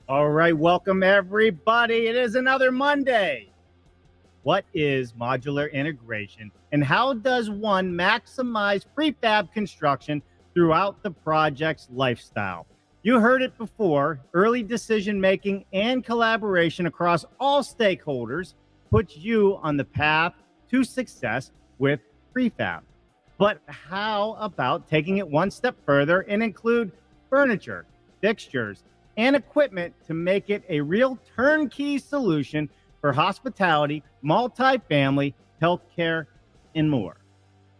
All right, welcome everybody. It is another Monday. What is modular integration and how does one maximize prefab construction throughout the project's lifestyle? You heard it before, early decision making and collaboration across all stakeholders puts you on the path to success with prefab. But how about taking it one step further and include furniture, fixtures, and equipment to make it a real turnkey solution for hospitality, multifamily, healthcare, and more?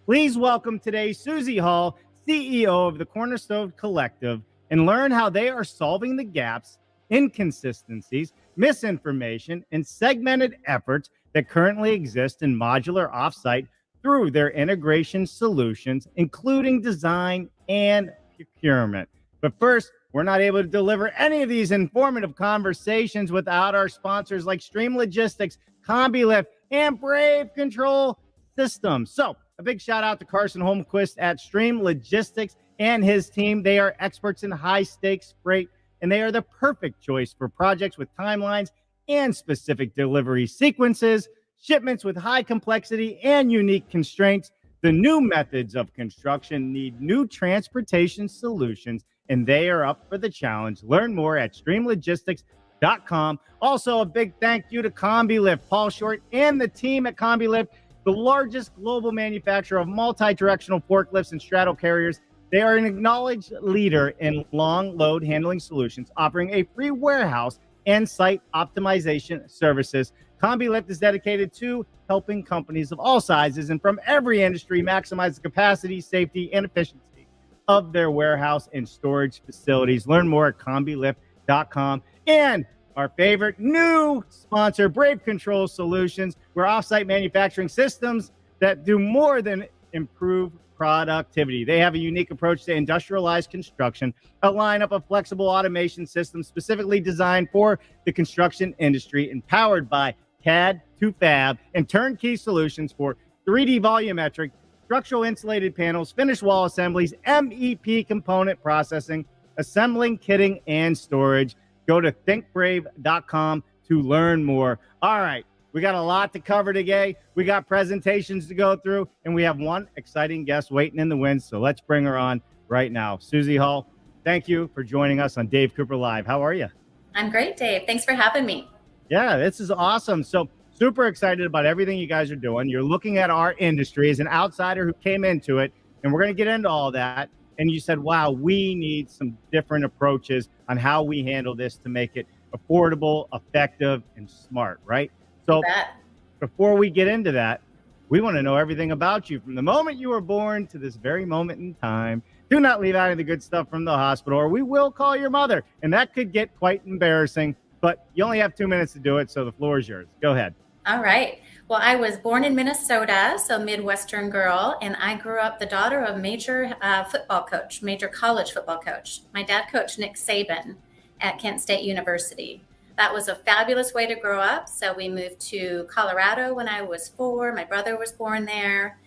Please welcome today Suzie Hall, CEO of the Cornerstone Collective, and learn how they are solving the gaps, inconsistencies, misinformation, and segmented efforts that currently exist in modular offsite through their integration solutions, including design and procurement. But first, we're not able to deliver any of these informative conversations without our sponsors like Stream Logistics, CombiLift, and Brave Control Systems. So a big shout out to Carson Holmquist at Stream Logistics and his team. They are experts in high stakes freight, and they are the perfect choice for projects with timelines and specific delivery sequences, shipments with high complexity and unique constraints. The new methods of construction need new transportation solutions, and they are up for the challenge. Learn more at streamlogistics.com. Also, a big thank you to CombiLift, Paul Short, and the team at CombiLift, the largest global manufacturer of multi-directional forklifts and straddle carriers. They are an acknowledged leader in long load handling solutions, offering a free warehouse and site optimization services. CombiLift is dedicated to helping companies of all sizes and from every industry maximize the capacity, safety, and efficiency of their warehouse and storage facilities. Learn more at combilift.com. And our favorite new sponsor, Brave Control Solutions, where offsite manufacturing systems that do more than improve productivity. They have a unique approach to industrialized construction, a lineup of flexible automation systems specifically designed for the construction industry, empowered by CAD to Fab and turnkey solutions for 3D volumetric, structural insulated panels, finished wall assemblies, MEP component processing, assembling, kitting, and storage. Go to thinkbrave.com to learn more. All right, we got a lot to cover today. We got presentations to go through, and we have one exciting guest waiting in the wings, so let's bring her on right now. Suzie Hall, thank you for joining us on Dave Cooper Live. How are you? I'm great, Dave. Thanks for having me. Yeah, this is awesome. So super excited about everything you guys are doing. You're looking at our industry as an outsider who came into it, and we're going to get into all that. And you said, wow, we need some different approaches on how we handle this to make it affordable, effective, and smart, right? So before we get into that, we want to know everything about you from the moment you were born to this very moment in time. Do not leave out of the good stuff from the hospital, or we will call your mother, and that could get quite embarrassing. But you only have 2 minutes to do it, so the floor is yours. Go ahead. All right. Well, I was born in Minnesota, so Midwestern girl, and I grew up the daughter of major college football coach. My dad coached Nick Saban at Kent State University. That was a fabulous way to grow up. So we moved to Colorado when I was 4. My brother was born there.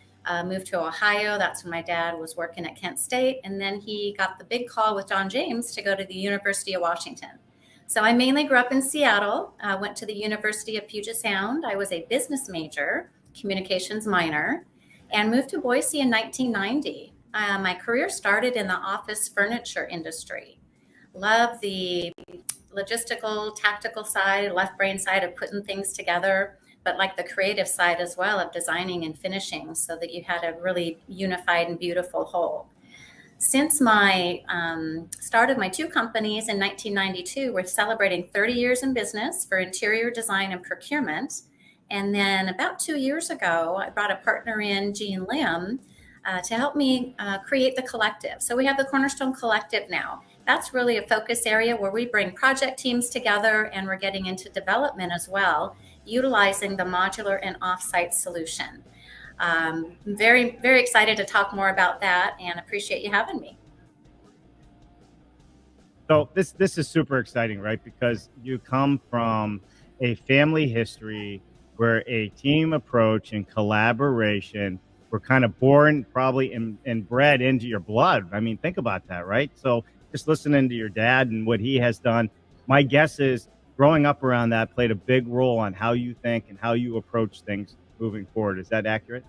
Moved to Ohio. That's when my dad was working at Kent State. And then he got the big call with Don James to go to the University of Washington. So I mainly grew up in Seattle, went to the University of Puget Sound. I was a business major, communications minor, and moved to Boise in 1990. My career started in the office furniture industry. Love the logistical, tactical side, left brain side of putting things together, but like the creative side as well of designing and finishing so that you had a really unified and beautiful whole. Since my start of my 2 companies in 1992, we're celebrating 30 years in business for interior design and procurement. And then about 2 years ago, I brought a partner in, Jean Lim, to help me create the collective. So we have the Cornerstone Collective now. That's really a focus area where we bring project teams together, and we're getting into development as well, utilizing the modular and offsite solution. Very, very excited to talk more about that and appreciate you having me. So this is super exciting, right? Because you come from a family history where a team approach and collaboration were kind of born probably and bred into your blood. I mean, think about that, right? So just listening to your dad and what he has done, my guess is growing up around that played a big role on how you think and how you approach things moving forward. Is that accurate?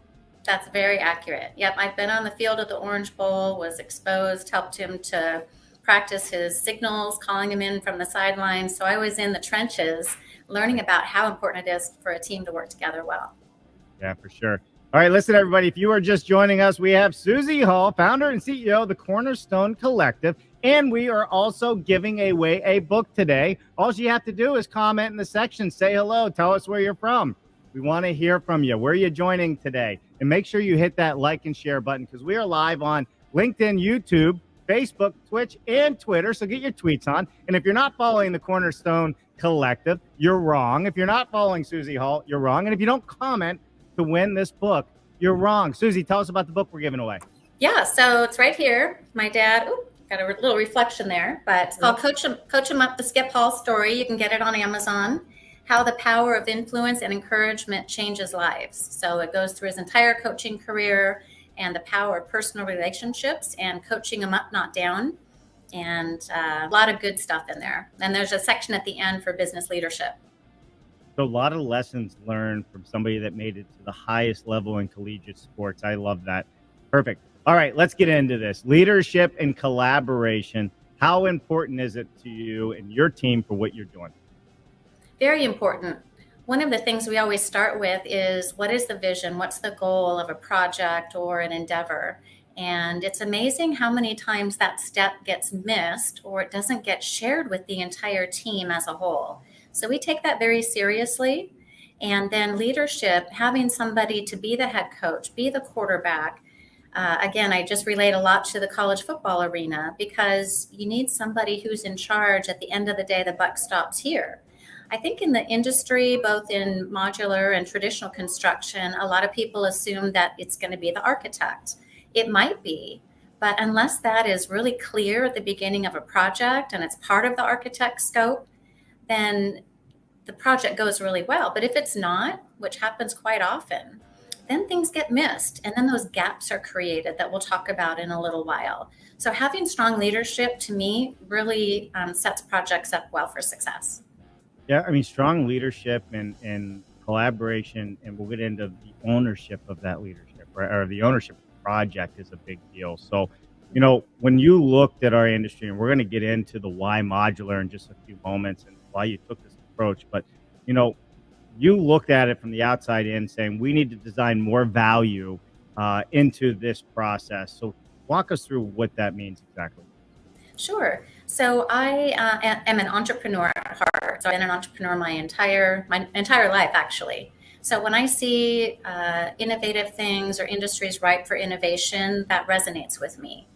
That's very accurate. Yep, I've been on the field at the Orange Bowl, was exposed, helped him to practice his signals, calling him in from the sidelines. So I was in the trenches learning about how important it is for a team to work together well. Yeah, for sure. All right, listen, everybody. If you are just joining us, we have Suzie Hall, founder and CEO of the Cornerstone Collective, and we are also giving away a book today. All you have to do is comment in the section, say hello, tell us where you're from. We want to hear from you. Where are you joining today? And make sure you hit that like and share button because we are live on LinkedIn, YouTube, Facebook, Twitch, and Twitter. So get your tweets on. And if you're not following the Cornerstone Collective, you're wrong. If you're not following Suzie Hall, you're wrong. And if you don't comment to win this book, you're wrong. Suzie, tell us about the book we're giving away. Yeah, so it's right here. My dad, got a little reflection there, but it's called Coach 'em Up, the Skip Hall Story. You can get it on Amazon. How the power of influence and encouragement changes lives. So it goes through his entire coaching career and the power of personal relationships and coaching them up, not down. And a lot of good stuff in there. And there's a section at the end for business leadership. So a lot of lessons learned from somebody that made it to the highest level in collegiate sports. I love that. Perfect. All right, let's get into this. Leadership and collaboration. How important is it to you and your team for what you're doing? Very important. One of the things we always start with is what is the vision? What's the goal of a project or an endeavor? And it's amazing how many times that step gets missed or it doesn't get shared with the entire team as a whole. So we take that very seriously. And then leadership, having somebody to be the head coach, be the quarterback. Again, I just relate a lot to the college football arena because you need somebody who's in charge. At the end of the day, the buck stops here. I think in the industry, both in modular and traditional construction, a lot of people assume that it's going to be the architect. It might be, but unless that is really clear at the beginning of a project and it's part of the architect's scope, then the project goes really well. But if it's not, which happens quite often, then things get missed. And then those gaps are created that we'll talk about in a little while. So having strong leadership to me really sets projects up well for success. Yeah, I mean, strong leadership and collaboration, and we'll get into the ownership of that leadership, right? Or the ownership of the project is a big deal. So, when you looked at our industry, and we're going to get into the why modular in just a few moments and why you took this approach, but, you looked at it from the outside in saying we need to design more value into this process. So walk us through what that means exactly. Sure. So I am an entrepreneur at heart. So I've been an entrepreneur my entire life, actually. So when I see innovative things or industries ripe for innovation, that resonates with me.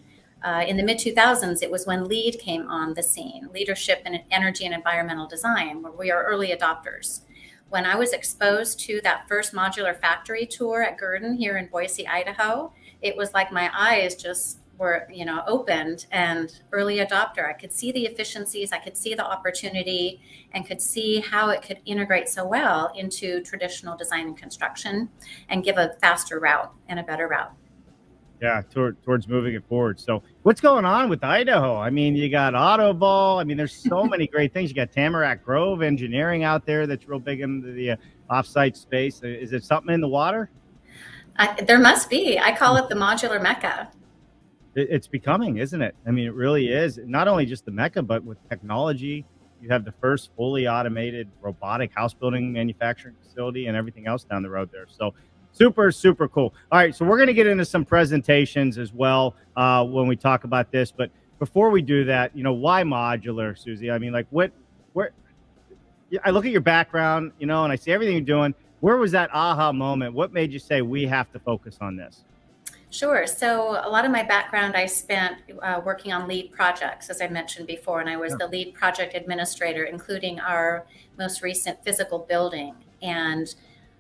In the mid-2000s, it was when LEED came on the scene, Leadership in Energy and Environmental Design, where we are early adopters. When I was exposed to that first modular factory tour at Gurdon here in Boise, Idaho, it was like my eyes just were, opened, and early adopter. I could see the efficiencies, I could see the opportunity, and could see how it could integrate so well into traditional design and construction and give a faster route and a better route. Yeah, towards moving it forward. So what's going on with Idaho? I mean, you got Autoball. I mean, there's so many great things. You got Tamarack Grove Engineering out there that's real big into the offsite space. Is it something in the water? There must be. I call it the modular mecca. It's becoming, isn't it? I mean, it really is. Not only just the mecca, but with technology, you have the first fully automated robotic house building manufacturing facility and everything else down the road there. So super, super cool. All right, so we're going to get into some presentations as well when we talk about this. But before we do that, why modular, Suzie? I mean, like where? I look at your background, and I see everything you're doing. Where was that aha moment? What made you say we have to focus on this? Sure. So a lot of my background, I spent working on LEED projects, as I mentioned before, and I was the LEED project administrator, including our most recent physical building. And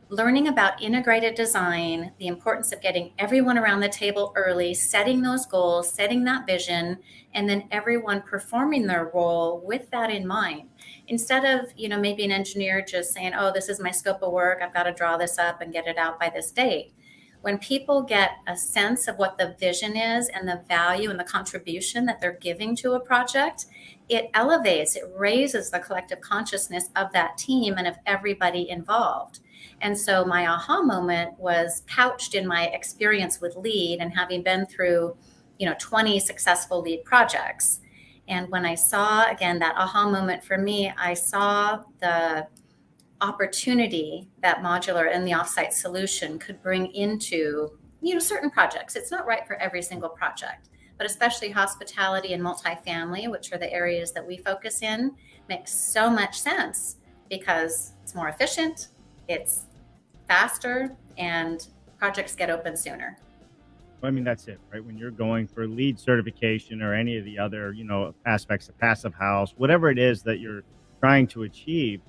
learning about integrated design, the importance of getting everyone around the table early, setting those goals, setting that vision, and then everyone performing their role with that in mind. Instead of, maybe an engineer just saying, oh, this is my scope of work, I've got to draw this up and get it out by this date. When people get a sense of what the vision is and the value and the contribution that they're giving to a project, it elevates, it raises the collective consciousness of that team and of everybody involved. And so my aha moment was couched in my experience with LEAD and having been through, 20 successful LEAD projects. And when I saw, again, that aha moment for me, I saw the opportunity that modular and the offsite solution could bring into, certain projects. It's not right for every single project, but especially hospitality and multifamily, which are the areas that we focus in, makes so much sense because it's more efficient, it's faster, and projects get open sooner. I mean, that's it, right? When you're going for LEED certification or any of the other, aspects of passive house, whatever it is that you're trying to achieve,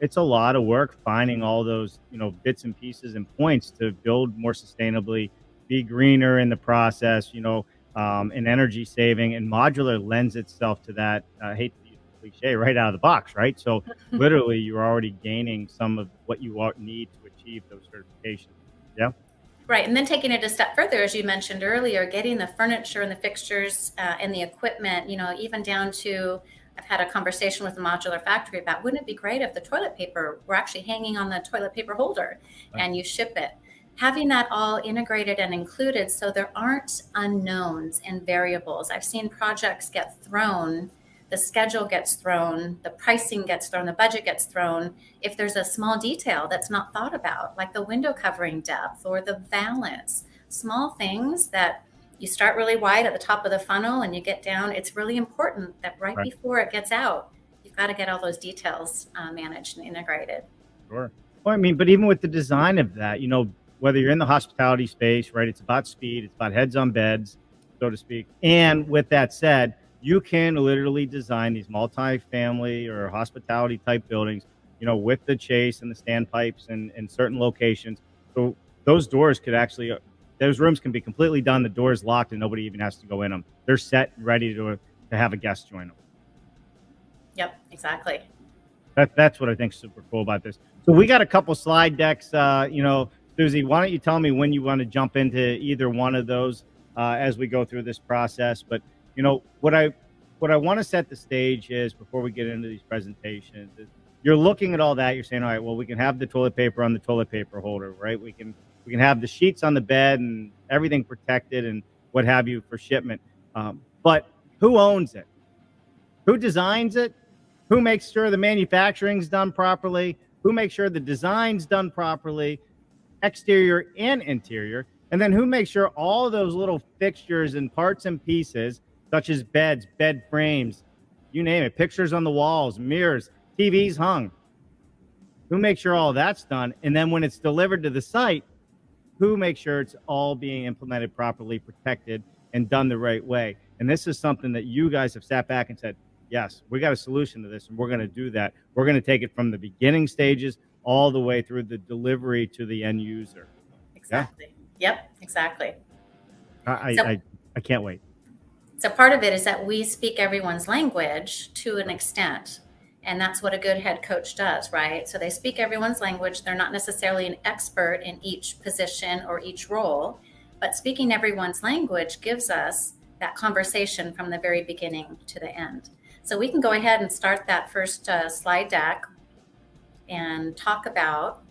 it's a lot of work finding all those, bits and pieces and points to build more sustainably, be greener in the process, and energy saving. And modular lends itself to that. I hate to use the cliche right out of the box, right? So literally, you're already gaining some of what you need to achieve those certifications. Yeah. Right. And then taking it a step further, as you mentioned earlier, getting the furniture and the fixtures and the equipment, even down to, I've had a conversation with the modular factory about, wouldn't it be great if the toilet paper were actually hanging on the toilet paper holder and you ship it? Having that all integrated and included so there aren't unknowns and variables. I've seen projects get thrown, the schedule gets thrown, the pricing gets thrown, the budget gets thrown if there's a small detail that's not thought about, like the window covering depth or the valance, small things that you start really wide at the top of the funnel and you get down. It's really important that right before it gets out, you've got to get all those details managed and integrated. Sure. Well, I mean, but even with the design of that, whether you're in the hospitality space, right, it's about speed, it's about heads on beds, so to speak. And with that said, you can literally design these multi-family or hospitality type buildings, with the chase and the standpipes and in certain locations. So those doors could actually, those rooms can be completely done. The doors locked and nobody even has to go in them. They're set and ready to have a guest join them. Yep, exactly. That's what I think is super cool about this. So we got a couple slide decks, Suzie, why don't you tell me when you want to jump into either one of those as we go through this process? But what I want to set the stage is, before we get into these presentations, is you're looking at all that. You're saying, all right, well, we can have the toilet paper on the toilet paper holder, right? We can have the sheets on the bed and everything protected and what have you for shipment. But who owns it? Who designs it? Who makes sure the manufacturing's done properly? Who makes sure the design's done properly, exterior and interior? And then who makes sure all those little fixtures and parts and pieces, such as beds, bed frames, you name it, pictures on the walls, mirrors, TVs hung, who makes sure all that's done? And then when it's delivered to the site, who makes sure it's all being implemented properly, protected, and done the right way? And this is something that you guys have sat back and said, yes, we got a solution to this, and we're going to do that. We're going to take it from the beginning stages all the way through the delivery to the end user. Exactly. Yeah? Yep, exactly. I can't wait. So part of it is that we speak everyone's language to an extent. And that's what a good head coach does, right? So they speak everyone's language. They're not necessarily an expert in each position or each role, but speaking everyone's language gives us that conversation from the very beginning to the end. So we can go ahead and start that first slide deck and talk about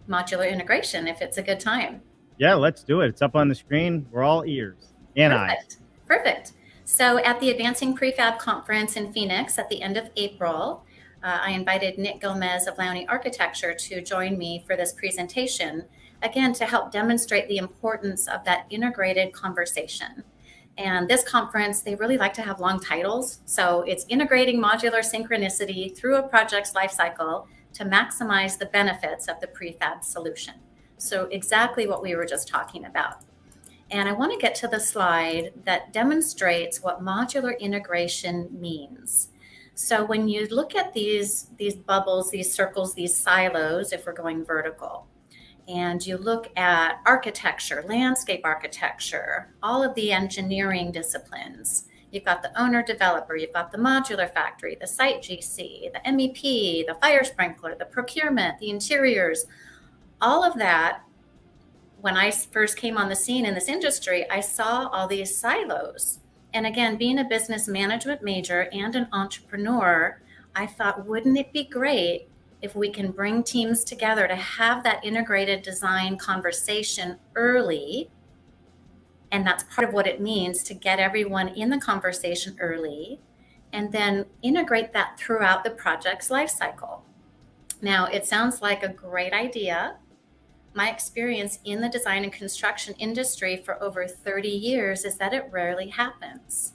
modular integration if it's a good time. Yeah, let's do it. It's up on the screen. We're all ears and eyes. Perfect. So at the Advancing Prefab Conference in Phoenix at the end of April, I invited Nick Gomez of Lowney Architecture to join me for this presentation, again, to help demonstrate the importance of that integrated conversation. And this conference, they really like to have long titles. So it's integrating modular synchronicity through a project's life cycle to maximize the benefits of the prefab solution. So exactly what we were just talking about. And I want to get to the slide that demonstrates what modular integration means. So when you look at these bubbles, these circles, these silos, if we're going vertical, and you look at architecture, landscape architecture, all of the engineering disciplines, you've got the owner developer, you've got the modular factory, the site GC, the MEP, the fire sprinkler, the procurement, the interiors, all of that when I first came on the scene in this industry, I saw all these silos. And again, being a business management major and an entrepreneur, I thought, wouldn't it be great if we can bring teams together to have that integrated design conversation early? And that's part of what it means to get everyone in the conversation early and then integrate that throughout the project's life cycle. Now, it sounds like a great idea. My experience in the design and construction industry for over 30 years is that it rarely happens.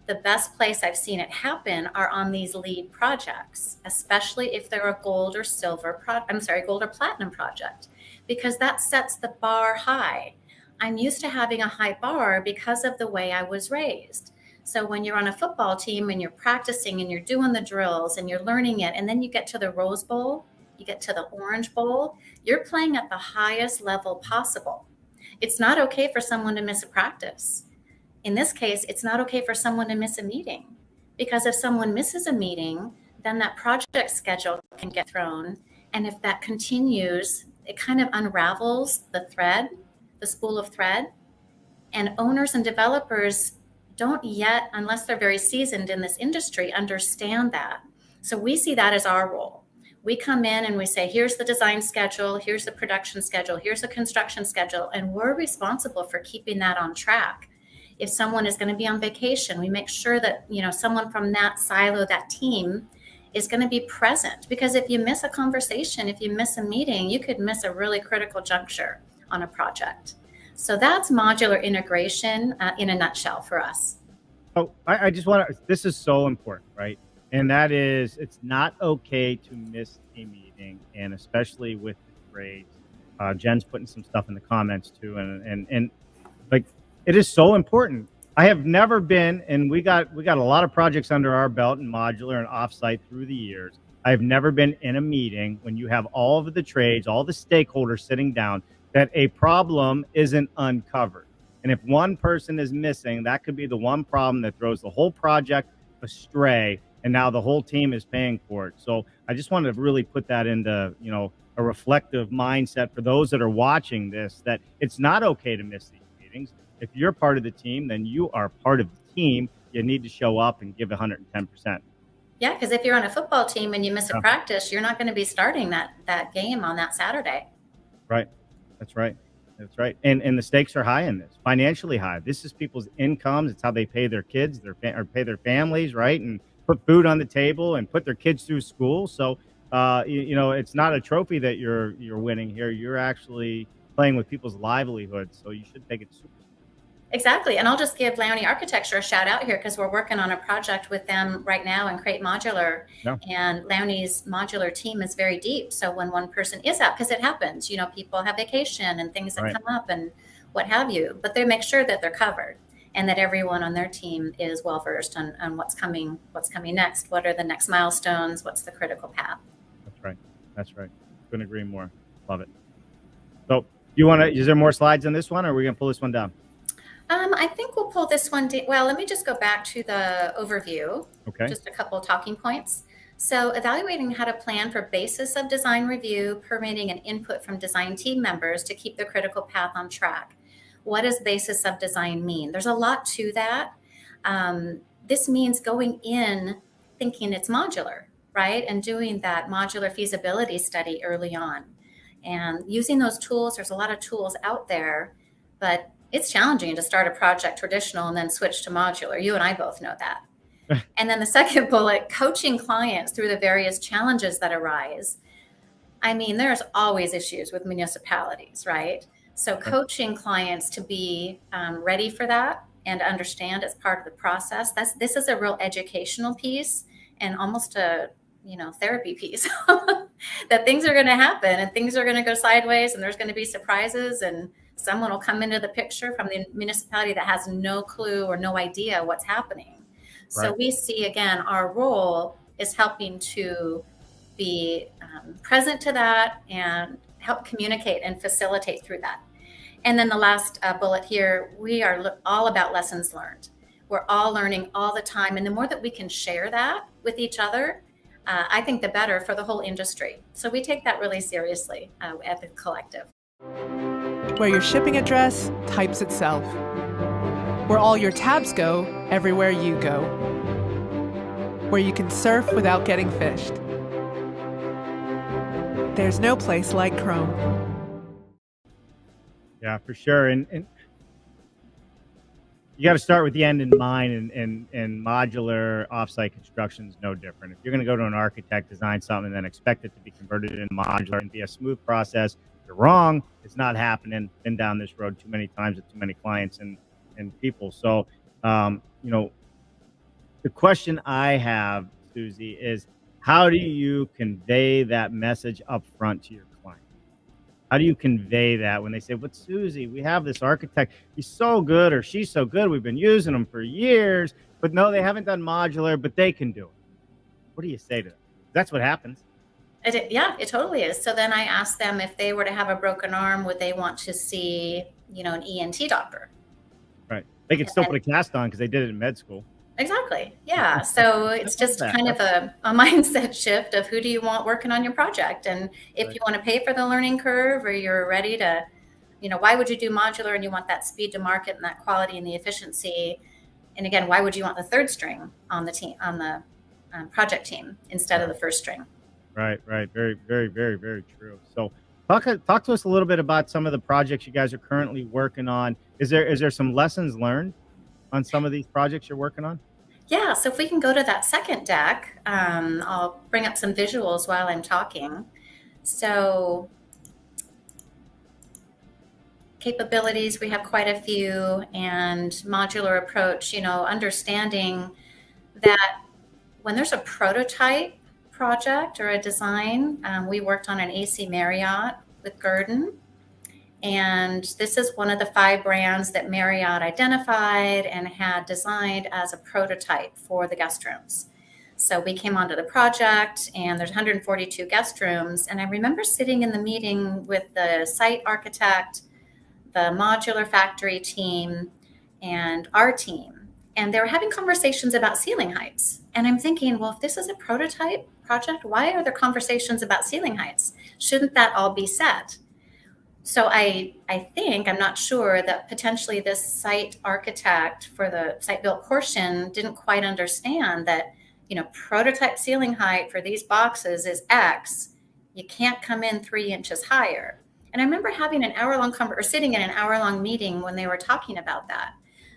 The best place I've seen it happen are on these lead projects, especially if they're a gold or platinum project, because that sets the bar high. I'm used to having a high bar because of the way I was raised. So when you're on a football team and you're practicing and you're doing the drills and you're learning it, and then you get to the Rose Bowl, you get to the Orange Bowl, you're playing at the highest level possible. It's not okay for someone to miss a practice. In this case, it's not okay for someone to miss a meeting, because if someone misses a meeting, then that project schedule can get thrown. And if that continues, it kind of unravels the thread, the spool of thread. And owners and developers don't yet, unless they're very seasoned in this industry, understand that. So we see that as our role. We come in and we say, here's the design schedule, here's the production schedule, here's the construction schedule, and we're responsible for keeping that on track. If someone is going to be on vacation, we make sure that, someone from that silo, that team, is going to be present. Because if you miss a conversation, if you miss a meeting, you could miss a really critical juncture on a project. So that's modular integration in a nutshell for us. Oh, I just want to, this is so important, right? And that is, it's not okay to miss a meeting, and especially with the grades. Jen's putting some stuff in the comments too, and like, it is so important. I have never been, and we got a lot of projects under our belt in modular and offsite through the years. I have never been in a meeting when you have all of the trades, all the stakeholders sitting down, that a problem isn't uncovered. And if one person is missing, that could be the one problem that throws the whole project astray, and now the whole team is paying for it. So I just wanted to really put that into, a reflective mindset for those that are watching this, that it's not okay to miss these meetings. If you're part of the team, then you are part of the team. You need to show up and give 110%. Yeah, because if you're on a football team and you miss a practice, you're not going to be starting that game on that Saturday. Right. That's right. That's right. And the stakes are high in this, financially high. This is people's incomes. It's how they pay their kids, or pay their families, right? And put food on the table and put their kids through school. So, it's not a trophy that you're winning here. You're actually playing with people's livelihoods. So you should take it super. Exactly. And I'll just give Lowney Architecture a shout out here, because we're working on a project with them right now in Crate Modular. Yeah. And Lowney's modular team is very deep. So when one person is out, because it happens, people have vacation and things that come up and what have you, but they make sure that they're covered and that everyone on their team is well versed on what's coming next. What are the next milestones? What's the critical path? That's right. Couldn't agree more. Love it. So is there more slides on this one, or are we going to pull this one down? I think we'll pull this one down. Well, let me just go back to the overview. Okay. Just a couple of talking points. So evaluating how to plan for basis of design review, permitting, and input from design team members to keep the critical path on track. What does basis of design mean? There's a lot to that. This means going in thinking it's modular, right? And doing that modular feasibility study early on. And using those tools, there's a lot of tools out there, but it's challenging to start a project traditional and then switch to modular. You and I both know that. And then the second bullet, coaching clients through the various challenges that arise. I mean, there's always issues with municipalities, right? So coaching clients to be ready for that and understand it's part of the process. This is a real educational piece and almost a therapy piece. That things are going to happen and things are going to go sideways and there's going to be surprises, and someone will come into the picture from the municipality that has no clue or no idea what's happening. Right. So we see, again, our role is helping to be present to that and help communicate and facilitate through that. And then the last bullet here, we are all about lessons learned. We're all learning all the time. And the more that we can share that with each other, I think the better for the whole industry. So we take that really seriously at the collective. where your shipping address types itself, where all your tabs go everywhere you go, where you can surf without getting fished. There's no place like Chrome. Yeah, for sure. And you got to start with the end in mind, and modular offsite construction is no different. If you're going to go to an architect, design something, and then expect it to be converted into modular and be a smooth process, you're wrong. It's not happening. Been down this road too many times with too many clients and people. So, you know, the question I have, Susie, is how do you convey that message up front to your client? How do you convey that when they say, "But Susie, we have this architect. He's so good, or she's so good. We've been using them for years, but no, they haven't done modular, but they can do it." What do you say to them? That's what happens. Yeah, it totally is. So then I asked them if they were to have a broken arm, would they want to see, an ENT doctor? Right. They can still put a cast on because they did it in med school. Exactly. Yeah. So it's just kind of a mindset shift of who do you want working on your project? And if you want to pay for the learning curve, or you're ready to, why would you do modular and you want that speed to market and that quality and the efficiency? And again, why would you want the third string on the team, on the project team instead of the first string? Right. Very, very, very, very true. So talk to us a little bit about some of the projects you guys are currently working on. Is there some lessons learned on some of these projects you're working on? Yeah, so if we can go to that second deck, I'll bring up some visuals while I'm talking. So capabilities, we have quite a few, and modular approach, understanding that when there's a prototype project or a design, we worked on an AC Marriott with Gurdon. And this is one of the 5 brands that Marriott identified and had designed as a prototype for the guest rooms. So we came onto the project, and there's 142 guest rooms. And I remember sitting in the meeting with the site architect, the modular factory team, and our team. And they were having conversations about ceiling heights. And I'm thinking, well, if this is a prototype project, why are there conversations about ceiling heights? Shouldn't that all be set? So I think, I'm not sure, that potentially this site architect for the site built portion didn't quite understand that, prototype ceiling height for these boxes is X. You can't come in 3 inches higher. And I remember having sitting in an hour-long meeting when they were talking about that.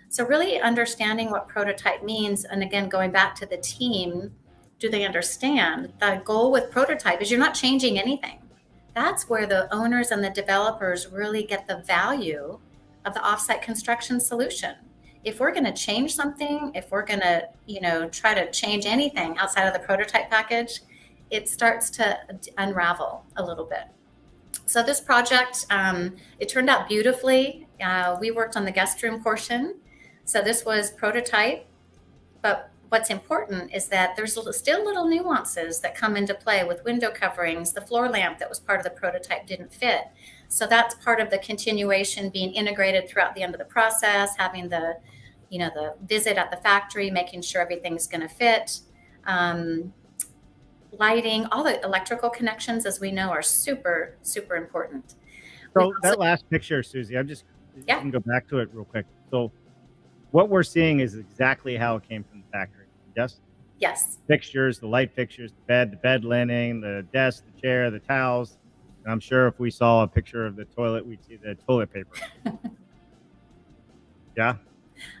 So really understanding what prototype means, and again, going back to the team, do they understand the goal with prototype is you're not changing anything. That's where the owners and the developers really get the value of the offsite construction solution. If we're going to change something, if we're going to, try to change anything outside of the prototype package, it starts to unravel a little bit. So this project, it turned out beautifully. We worked on the guest room portion. So this was prototype, but what's important is that there's still little nuances that come into play with window coverings. The floor lamp that was part of the prototype didn't fit. So that's part of the continuation being integrated throughout the end of the process, having the visit at the factory, making sure everything's going to fit. Lighting, all the electrical connections, as we know, are super, super important. So that last picture, Susie, you can go back to it real quick. So what we're seeing is exactly how it came from the factory. Yes? Yes. Fixtures, the light fixtures, the bed linen, the desk, the chair, the towels. And I'm sure if we saw a picture of the toilet, we'd see the toilet paper. Yeah?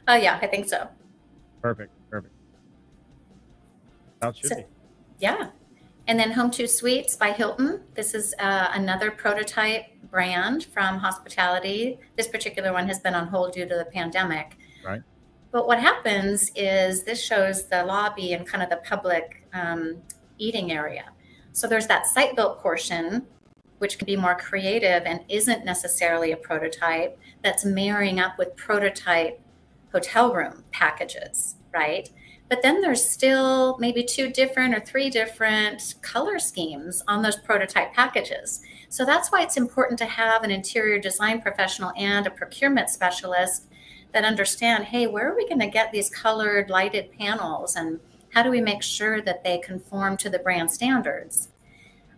Yeah, I think so. Perfect. How it should be. Yeah. And then Home 2 Suites by Hilton. This is another prototype brand from hospitality. This particular one has been on hold due to the pandemic. Right. But what happens is this shows the lobby and kind of the public eating area. So there's that site-built portion, which can be more creative and isn't necessarily a prototype, that's marrying up with prototype hotel room packages, right? But then there's still maybe 2 different or 3 different color schemes on those prototype packages. So that's why it's important to have an interior design professional and a procurement specialist that understand, hey, where are we going to get these colored lighted panels, and how do we make sure that they conform to the brand standards?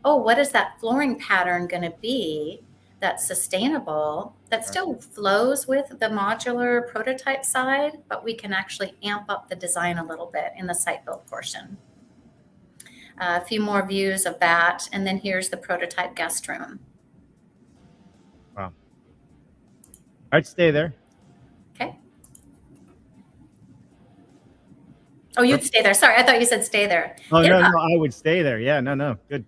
Oh, what is that flooring pattern going to be that's sustainable, that still flows with the modular prototype side, but we can actually amp up the design a little bit in the site build portion. A few more views of that, and then here's the prototype guest room. Wow. I'd stay there. Okay. Oh, you'd stay there. Sorry, I thought you said stay there. Oh, yeah. No, I would stay there. Yeah, no, good.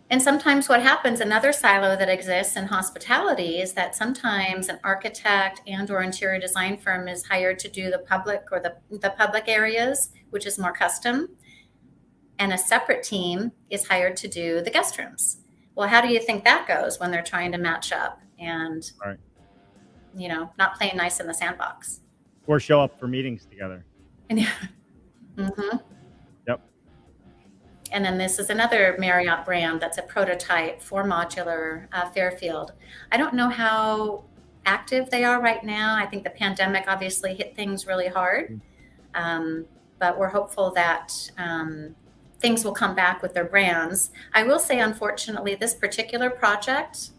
And sometimes what happens, another silo that exists in hospitality, is that sometimes an architect and or interior design firm is hired to do the public or the public areas, which is more custom, and a separate team is hired to do the guest rooms. Well, how do you think that goes when they're trying to match up and, right, not playing nice in the sandbox? Or show up for meetings together. Yeah. Mm-hmm. Yep. And then this is another Marriott brand that's a prototype for modular, Fairfield. I don't know how active they are right now. I think the pandemic obviously hit things really hard, but we're hopeful that things will come back with their brands. I will say, unfortunately, this particular project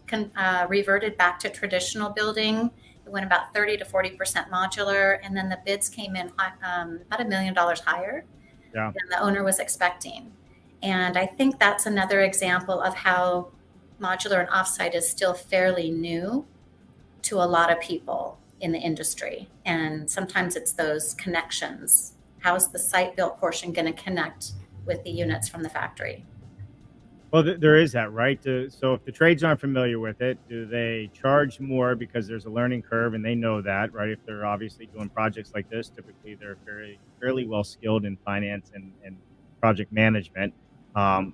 reverted back to traditional building. It went about 30 to 40% modular, and then the bids came in about $1 million higher than the owner was expecting. And I think that's another example of how modular and offsite is still fairly new to a lot of people in the industry. And sometimes it's those connections. How is the site built portion going to connect with the units from the factory? Well, there is that, right? So if the trades aren't familiar with it, do they charge more because there's a learning curve and they know that, right? If they're obviously doing projects like this, typically they're fairly well skilled in finance and project management,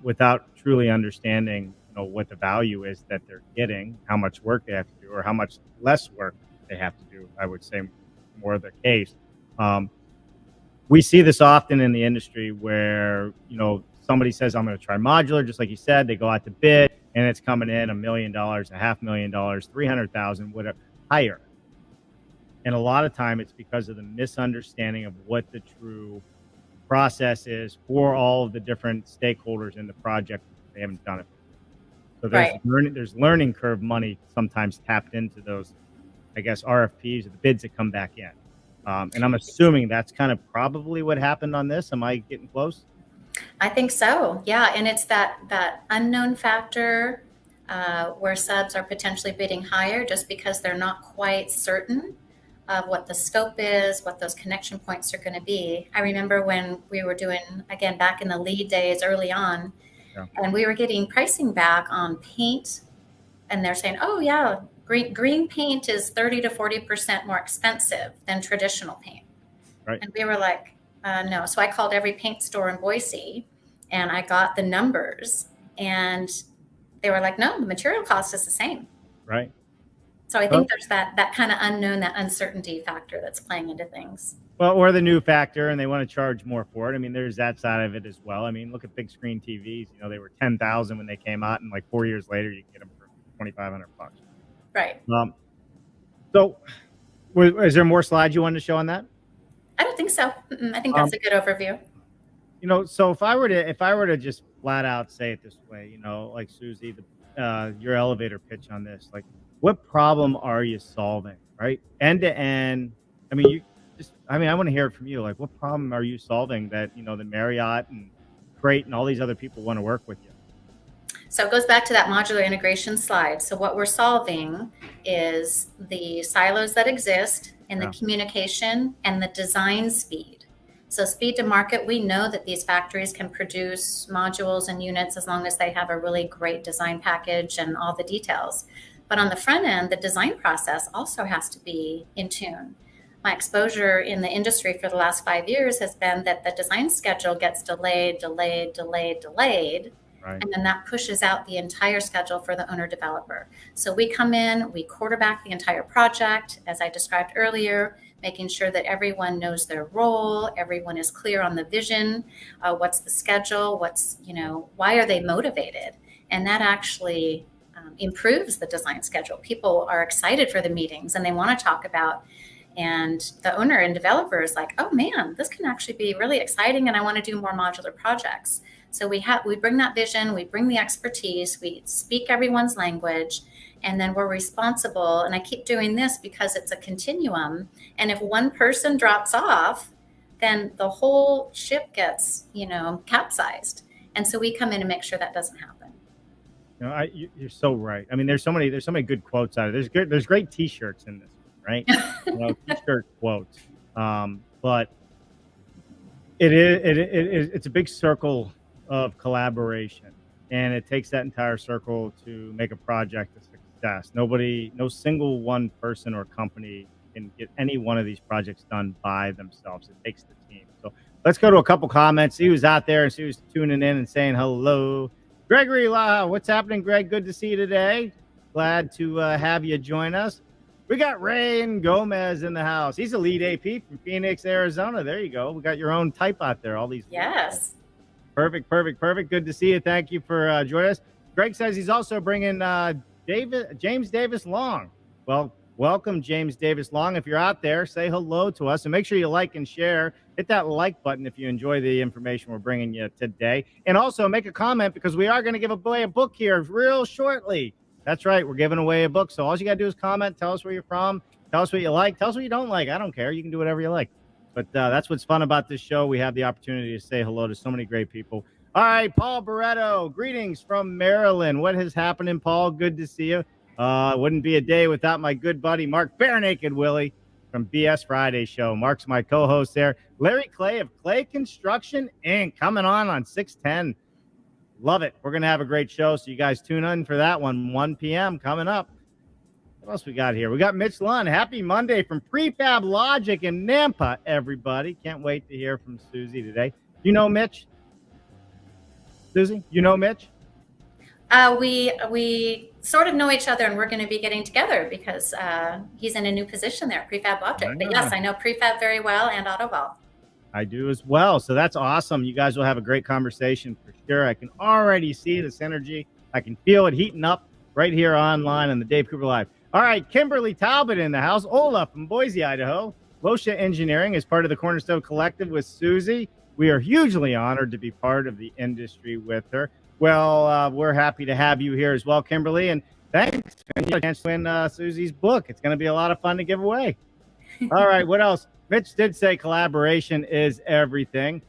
without truly understanding, what the value is that they're getting, how much work they have to do, or how much less work they have to do. I would say more the case. We see this often in the industry where, somebody says, I'm going to try modular, just like you said, they go out to bid and it's coming in $1 million, $500,000, 300,000, whatever, higher. And a lot of time it's because of the misunderstanding of what the true process is for all of the different stakeholders in the project. They haven't done it. So there's learning curve money sometimes tapped into those, I guess, RFPs or the bids that come back in. And I'm assuming that's kind of probably what happened on this. Am I getting close? I think so. Yeah. And it's that unknown factor where subs are potentially bidding higher just because they're not quite certain of what the scope is, what those connection points are going to be. I remember when we were doing, again, back in the lead days early on, and we were getting pricing back on paint, and they're saying, oh, yeah, green paint is 30 to 40% more expensive than traditional paint. Right. And we were like, no. So I called every paint store in Boise and I got the numbers, and they were like, no, the material cost is the same. Right. So I think there's that kind of unknown, that uncertainty factor that's playing into things. Well, or the new factor, and they want to charge more for it. I mean, there's that side of it as well. I mean, look at big screen TVs. They were $10,000 when they came out, and like 4 years later, you can get them for $2,500. Right. So, is there more slides you wanted to show on that? I don't think so. I think that's a good overview. So if I were to just flat out say it this way, like SUZIE, your elevator pitch on this, like, what problem are you solving, right? End to end. I mean, I want to hear it from you. Like, what problem are you solving that, the Marriott and Crate and all these other people want to work with you? So it goes back to that modular integration slide. So what we're solving is the silos that exist in the communication and the design speed. So speed to market, we know that these factories can produce modules and units as long as they have a really great design package and all the details. But on the front end, the design process also has to be in tune. My exposure in the industry for the last 5 years has been that the design schedule gets delayed. Right. And then that pushes out the entire schedule for the owner developer. So we come in, we quarterback the entire project, as I described earlier, making sure that everyone knows their role, everyone is clear on the vision, what's the schedule, why are they motivated? And that actually improves the design schedule. People are excited for the meetings and they want to talk about, And the owner and developer is like, oh man, this can actually be really exciting, and I want to do more modular projects. So we bring that vision, we bring the expertise, we speak everyone's language, and then we're responsible. And I keep doing this because it's a continuum. And if one person drops off, then the whole ship gets, capsized. And so we come in and make sure that doesn't happen. You're so right. I mean, there's so many good quotes out of it. There's great T-shirts in this, right? T-shirt quotes. But it's a big circle of collaboration, and it takes that entire circle to make a project a success. No single one person or company can get any one of these projects done by themselves. It takes the team. So let's go to a couple comments. See who's out there and see who's tuning in and saying hello. Gregory, what's happening, Greg? Good to see you today. Glad to have you join us. We got Rain Gomez in the house. He's a lead AP from Phoenix, Arizona. There you go. We got your own type out there. All these. Yes. Perfect. Good to see you. Thank you for joining us. Greg says he's also bringing James Davis Long. Well, welcome, James Davis Long. If you're out there, say hello to us, and make sure you like and share. Hit that like button if you enjoy the information we're bringing you today. And also make a comment, because we are going to give away a book here real shortly. That's right. We're giving away a book. So all you got to do is comment. Tell us where you're from. Tell us what you like. Tell us what you don't like. I don't care. You can do whatever you like. But that's what's fun about this show. We have the opportunity to say hello to so many great people. All right, Paul Barretto, greetings from Maryland. What has happened, Paul? Good to see you. Wouldn't be a day without my good buddy, Mark Barenaked Willie from BS Friday Show. Mark's my co-host there. Larry Clay of Clay Construction Inc. coming on 610. Love it. We're going to have a great show, so you guys tune in for that one, 1 p.m. coming up. What else we got here? We got Mitch Lunn. Happy Monday from Prefab Logic in Nampa, everybody. Can't wait to hear from Suzie today. You know Mitch? Suzie, you know Mitch? We sort of know each other, and we're going to be getting together because he's in a new position there, Prefab Logic. But yes, I know Prefab very well and Autoval. I do as well. So that's awesome. You guys will have a great conversation for sure. I can already see the synergy. I can feel it heating up right here online on the Dave Cooper Live. All right, Kimberly Talbot in the house. Ola from Boise, Idaho. Losha Engineering is part of the Cornerstone Collective with Suzie. We are hugely honored to be part of the industry with her. Well, we're happy to have you here as well, Kimberly. And thanks for a chance to win Suzie's book. It's going to be a lot of fun to give away. All right, what else? Mitch did say collaboration is everything.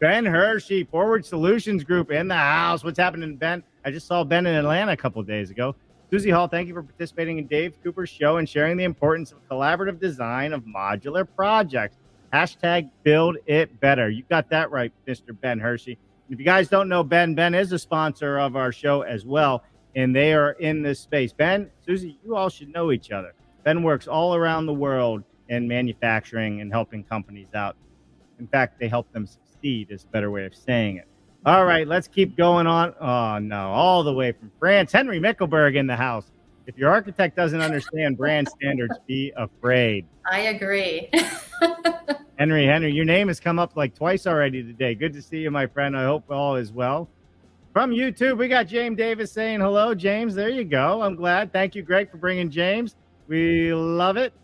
Ben Hershey, Forward Solutions Group in the house. What's happening, Ben? I just saw Ben in Atlanta a couple of days ago. Suzie Hall, thank you for participating in Dave Cooper's show and sharing the importance of collaborative design of modular projects. Hashtag build it better. You got that right, Mr. Ben Hershey. If you guys don't know Ben, Ben is a sponsor of our show as well, and they are in this space. Ben, Suzie, you all should know each other. Ben works all around the world in manufacturing and helping companies out. In fact, they help them succeed is a better way of saying it. All right, let's keep going on. Oh, no, all the way from France. Henry Mickelberg in the house. If your architect doesn't understand brand standards, be afraid. I agree. Henry, your name has come up like twice already today. Good to see you, my friend. I hope all is well. From YouTube, we got James Davis saying hello. James, there you go. I'm glad. Thank you, Greg, for bringing James. We love it.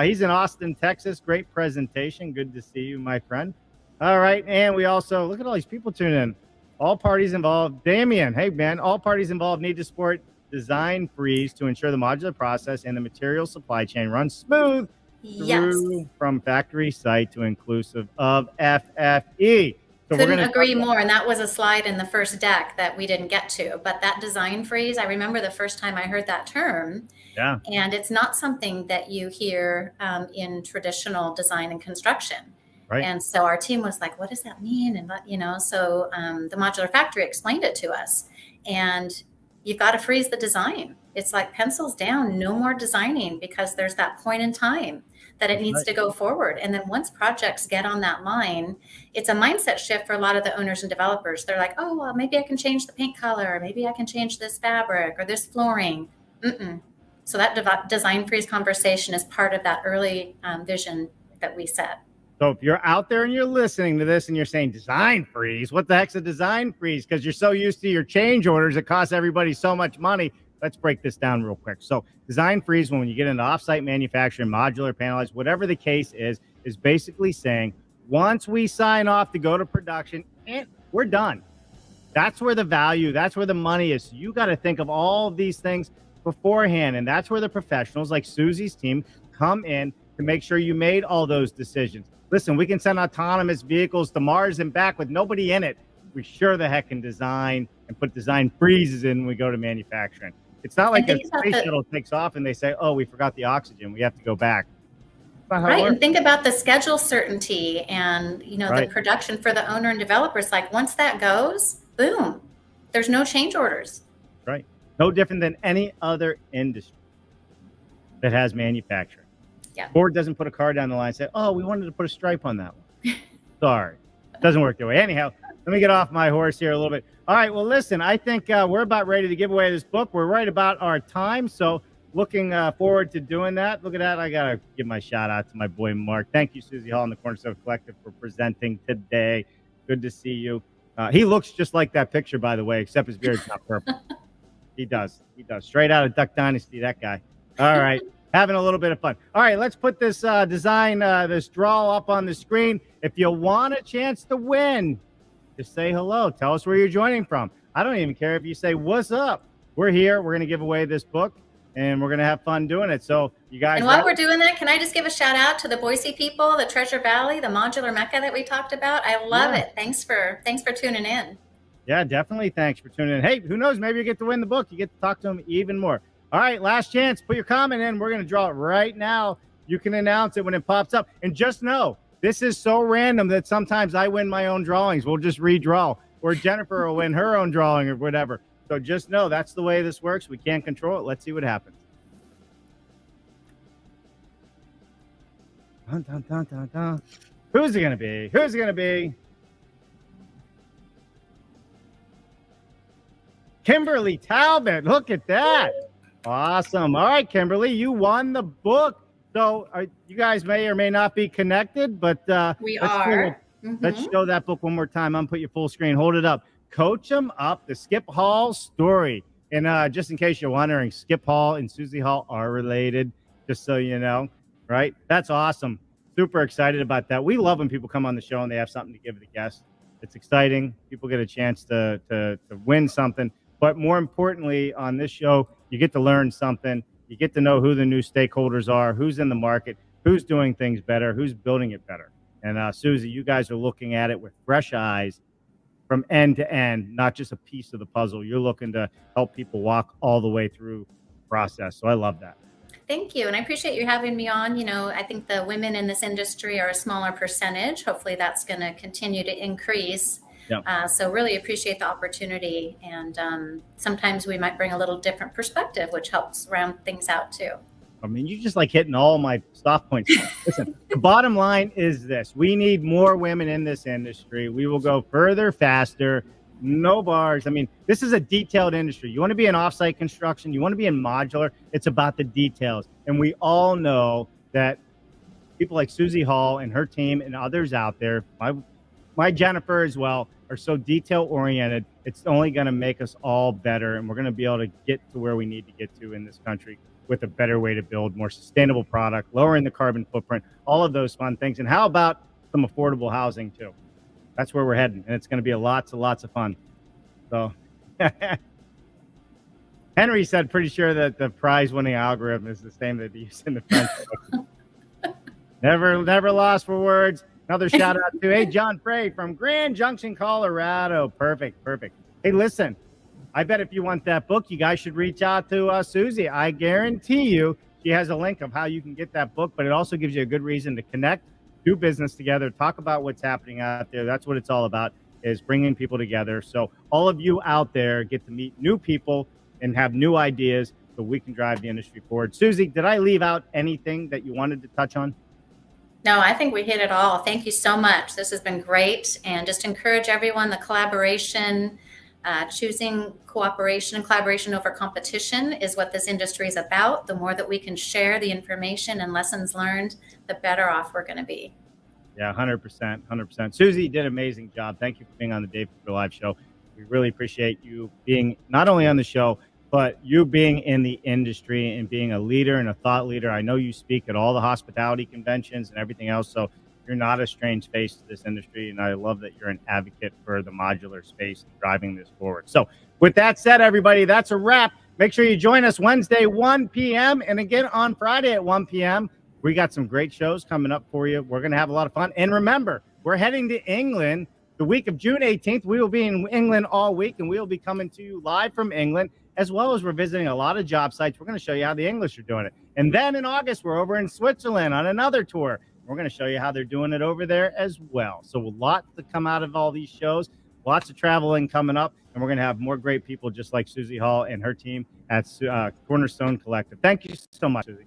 He's in Austin, Texas. Great presentation. Good to see you, my friend. All right, and we also, look at all these people tuning in. All parties involved. Damien, hey, man, all parties involved need to support design freeze to ensure the modular process and the material supply chain runs smooth through from factory site to inclusive of FFE. So couldn't agree more. And that was a slide in the first deck that we didn't get to. But that design freeze, I remember the first time I heard that term. Yeah. And it's not something that you hear in traditional design and construction. Right. And so our team was like, what does that mean? And, so the modular factory explained it to us. And you've got to freeze the design. It's like pencils down, no more designing, because there's that point in time that it needs to go forward. And then once projects get on that line, it's a mindset shift for a lot of the owners and developers. They're like, oh, well, maybe I can change the paint color. Maybe I can change this fabric or this flooring. So that design freeze conversation is part of that early vision that we set. So if you're out there and you're listening to this and you're saying design freeze, what the heck's a design freeze? Because you're so used to your change orders, it costs everybody so much money. let's break this down real quick. So design freeze, when you get into offsite manufacturing, modular, panelized, whatever the case is basically saying, once we sign off to go to production, we're done. That's where the value, that's where the money is. So you got to think of all of these things beforehand. And that's where the professionals like Suzie's team come in to make sure you made all those decisions. Listen, we can send autonomous vehicles to Mars and back with nobody in it. We sure the heck can design and put design freezes in when we go to manufacturing. It's not like a space shuttle takes off and they say, oh, we forgot the oxygen, we have to go back. Right, and think about the schedule certainty and, the production for the owner and developers. Like once that goes, boom, there's no change orders. Right. No different than any other industry that has manufacturing. Yeah. Ford doesn't put a car down the line and say, oh, we wanted to put a stripe on that one. Sorry. It doesn't work that way. Anyhow, let me get off my horse here a little bit. All right. Well, listen, I think we're about ready to give away this book. We're right about our time. So looking forward to doing that. Look at that. I got to give my shout out to my boy, Mark. Thank you, Suzie Hall and the Cornerstone Collective for presenting today. Good to see you. He looks just like that picture, by the way, except his beard's not purple. He does. Straight out of Duck Dynasty, that guy. All right. Having a little bit of fun. All right. Let's put this design, this draw up on the screen. If you want a chance to win, just say hello. Tell us where you're joining from. I don't even care if you say, what's up? We're here. We're going to give away this book. And we're going to have fun doing it. So you guys. And while we're doing that, can I just give a shout out to the Boise people, the Treasure Valley, the modular mecca that we talked about? I love it. Thanks for tuning in. Yeah, definitely. Thanks for tuning in. Hey, who knows? Maybe you get to win the book. You get to talk to them even more. All right. Last chance. Put your comment in. We're going to draw it right now. You can announce it when it pops up. And just know, this is so random that sometimes I win my own drawings. We'll just redraw. Or Jennifer will win her own drawing or whatever. So just know that's the way this works. We can't control it. Let's see what happens. Dun, dun, dun, dun, dun. Who's it going to be? Who's it going to be? Kimberly Talbot. Look at that. Awesome. All right, Kimberly, you won the book. So you guys may or may not be connected, but we are. Let's show that book one more time. I'm going to put you full screen. Hold it up. Coach 'em Up, the Skip Hall story. And just in case you're wondering, Skip Hall and Suzie Hall are related, just so you know, right? That's awesome. Super excited about that. We love when people come on the show and they have something to give the guests. It's exciting. People get a chance to win something. But more importantly, on this show, you get to learn something. You get to know who the new stakeholders are, who's in the market, who's doing things better, who's building it better. And Suzie, you guys are looking at it with fresh eyes from end to end, not just a piece of the puzzle. You're looking to help people walk all the way through the process. So I love that. Thank you. And I appreciate you having me on. I think the women in this industry are a smaller percentage. Hopefully that's going to continue to increase. Yep. So really appreciate the opportunity. And sometimes we might bring a little different perspective, which helps round things out too. I mean, you just like hitting all my soft points. Listen, the bottom line is this. We need more women in this industry. We will go further, faster, no bars. I mean, this is a detailed industry. You want to be in offsite construction. You want to be in modular. It's about the details. And we all know that people like Suzie Hall and her team and others out there, my Jennifer as well, are so detail oriented. It's only going to make us all better. And we're going to be able to get to where we need to get to in this country with a better way to build more sustainable product, lowering the carbon footprint, all of those fun things. And how about some affordable housing too? That's where we're heading. And it's going to be lots of fun. So Henry said, pretty sure that the prize winning algorithm is the same that they use in the French book. Never lost for words. Another shout out to, hey, John Frey from Grand Junction, Colorado. Perfect. Hey, listen, I bet if you want that book, you guys should reach out to Suzie. I guarantee you she has a link of how you can get that book, but it also gives you a good reason to connect, do business together, talk about what's happening out there. That's what it's all about, is bringing people together. So all of you out there get to meet new people and have new ideas so we can drive the industry forward. Suzie, did I leave out anything that you wanted to touch on? No, I think we hit it all. Thank you so much. This has been great. And just encourage everyone, the collaboration, choosing cooperation and collaboration over competition is what this industry is about. The more that we can share the information and lessons learned, the better off we're going to be. Yeah, 100%. Suzie, you did an amazing job. Thank you for being on the Dave Cooper Live show. We really appreciate you being not only on the show, but you being in the industry and being a leader and a thought leader, I know you speak at all the hospitality conventions and everything else. So you're not a strange face to this industry. And I love that you're an advocate for the modular space and driving this forward. So with that said, everybody, that's a wrap. Make sure you join us Wednesday, 1 p.m. and again on Friday at 1 p.m. We got some great shows coming up for you. We're going to have a lot of fun. And remember, we're heading to England the week of June 18th. We will be in England all week, and we will be coming to you live from England, as well as we're visiting a lot of job sites. We're going to show you how the English are doing it. And then in August, we're over in Switzerland on another tour. We're going to show you how they're doing it over there as well. So a lot to come out of all these shows, lots of traveling coming up, and we're going to have more great people just like Suzie Hall and her team at Cornerstone Collective. Thank you so much, Suzie.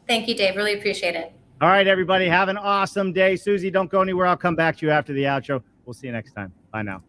Thank you, Dave. Really appreciate it. All right, everybody, have an awesome day. Suzie, don't go anywhere. I'll come back to you after the outro. We'll see you next time. Bye now.